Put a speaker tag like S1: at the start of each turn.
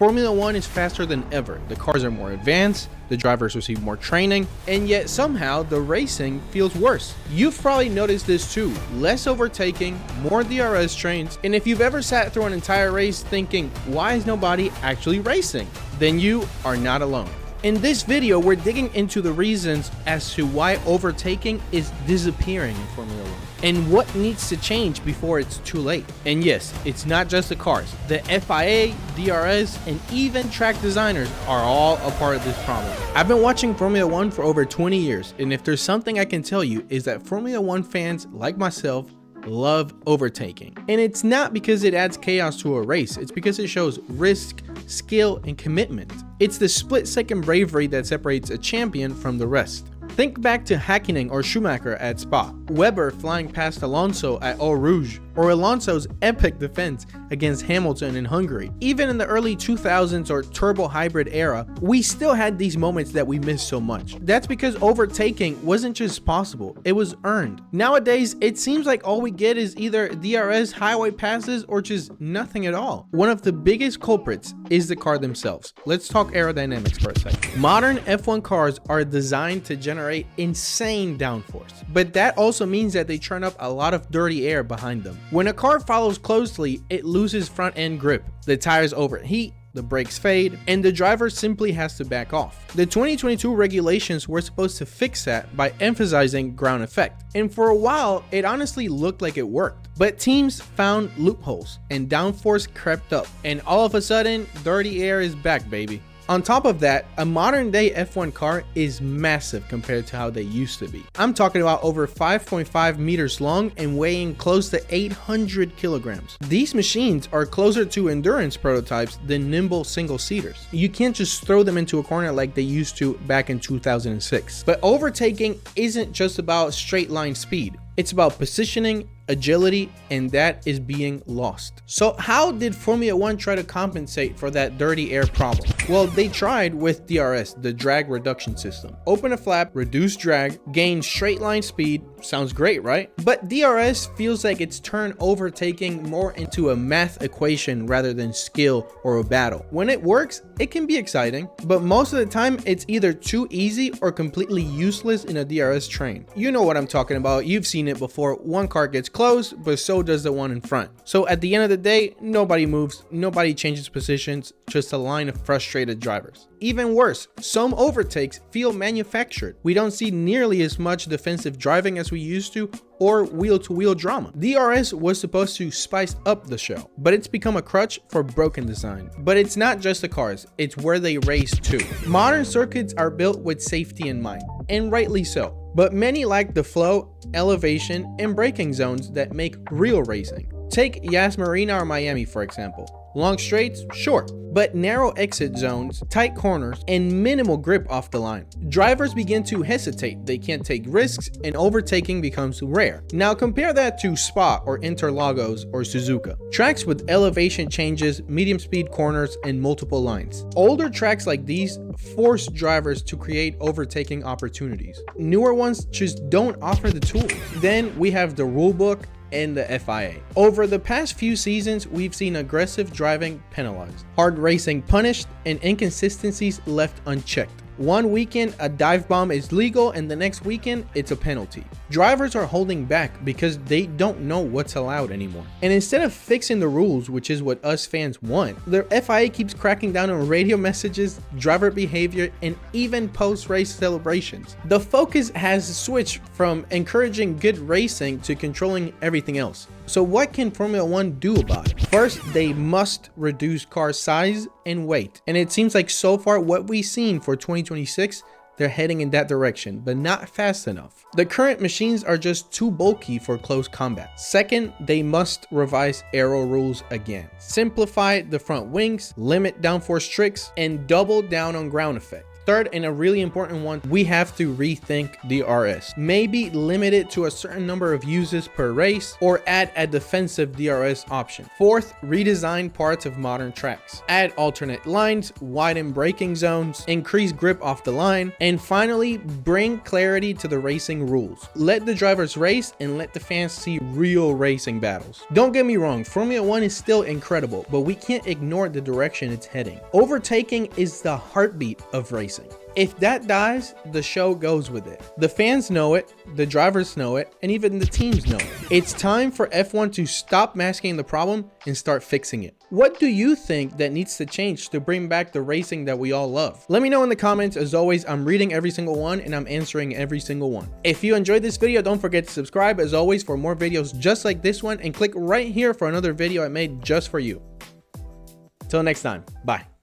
S1: Formula One is faster than ever. The cars are more advanced, the drivers receive more training, and yet somehow the racing feels worse. You've probably noticed this too. Less overtaking, more DRS trains, and if you've ever sat through an entire race thinking, why is nobody actually racing? Then you are not alone. In this video, we're digging into the reasons as to why overtaking is disappearing in Formula 1 and what needs to change before it's too late. And yes, it's not just the cars. The FIA, DRS, and even track designers are all a part of this problem. I've been watching Formula 1 for over 20 years, and if there's something I can tell you is that Formula 1 fans like myself love overtaking. And it's not because it adds chaos to a race, it's because it shows risk, skill, and commitment. It's the split-second bravery that separates a champion from the rest. Think back to Hakkinen or Schumacher at Spa, Webber flying past Alonso at Eau Rouge, or Alonso's epic defense against Hamilton in Hungary. Even in the early 2000s or turbo hybrid era, we still had these moments that we miss so much. That's because overtaking wasn't just possible, it was earned. Nowadays, it seems like all we get is either DRS highway passes or just nothing at all. One of the biggest culprits is the car themselves. Let's talk aerodynamics for a second. Modern F1 cars are designed to generate insane downforce, but that also means that they churn up a lot of dirty air behind them. When a car follows closely, it loses front end grip, the tires overheat, the brakes fade, and the driver simply has to back off. The 2022 regulations were supposed to fix that by emphasizing ground effect, and for a while, it honestly looked like it worked. But teams found loopholes, and downforce crept up, and all of a sudden, dirty air is back, baby. On top of that, a modern day F1 car is massive compared to how they used to be. I'm talking about over 5.5 meters long and weighing close to 800 kilograms. These machines are closer to endurance prototypes than nimble single-seaters. You can't just throw them into a corner like they used to back in 2006. But overtaking isn't just about straight line speed. It's about positioning, agility, and that is being lost. So how did Formula 1 try to compensate for that dirty air problem? Well, they tried with DRS, the drag reduction system. Open a flap, reduce drag, gain straight line speed. Sounds great, right? But DRS feels like it's turned overtaking more into a math equation rather than skill or a battle. When it works, it can be exciting, but most of the time it's either too easy or completely useless in a DRS train. You know what I'm talking about. You've seen it before. One car gets close, but so does the one in front. So at the end of the day, nobody moves, nobody changes positions, just a line of frustrated drivers. Even worse, some overtakes feel manufactured. We don't see nearly as much defensive driving as we used to, or wheel-to-wheel drama. DRS was supposed to spice up the show, but it's become a crutch for broken design. But it's not just the cars, it's where they race too. Modern circuits are built with safety in mind, and rightly so. But many lack the flow, elevation, and braking zones that make real racing. Take Yas Marina or Miami for example. Long straights, sure, but narrow exit zones, tight corners, and minimal grip off the line. Drivers begin to hesitate, they can't take risks, and overtaking becomes rare. Now compare that to Spa or Interlagos or Suzuka. Tracks with elevation changes, medium speed corners, and multiple lines. Older tracks like these force drivers to create overtaking opportunities. Newer ones just don't offer the tools. Then we have the rulebook and the FIA. Over the past few seasons, we've seen aggressive driving penalized, hard racing punished, and inconsistencies left unchecked. One weekend, a dive bomb is legal, and the next weekend, it's a penalty. Drivers are holding back because they don't know what's allowed anymore. And instead of fixing the rules, which is what us fans want, the FIA keeps cracking down on radio messages, driver behavior, and even post-race celebrations. The focus has switched from encouraging good racing to controlling everything else. So what can Formula 1 do about it? First, they must reduce car size and weight. And it seems like so far what we've seen for 2026, they're heading in that direction, but not fast enough. The current machines are just too bulky for close combat. Second, they must revise aero rules again. Simplify the front wings, limit downforce tricks, and double down on ground effect. Third, and a really important one, we have to rethink DRS. Maybe limit it to a certain number of uses per race or add a defensive DRS option. Fourth, redesign parts of modern tracks. Add alternate lines, widen braking zones, increase grip off the line, and finally, bring clarity to the racing rules. Let the drivers race and let the fans see real racing battles. Don't get me wrong, Formula 1 is still incredible, but we can't ignore the direction it's heading. Overtaking is the heartbeat of racing. If that dies, the show goes with it. The fans know it, the drivers know it, and even the teams know it. It's time for F1 to stop masking the problem and start fixing it. What do you think that needs to change to bring back the racing that we all love? Let me know in the comments. As always, I'm reading every single one and I'm answering every single one. If you enjoyed this video, don't forget to subscribe as always for more videos just like this one, and click right here for another video I made just for you. Till next time, bye.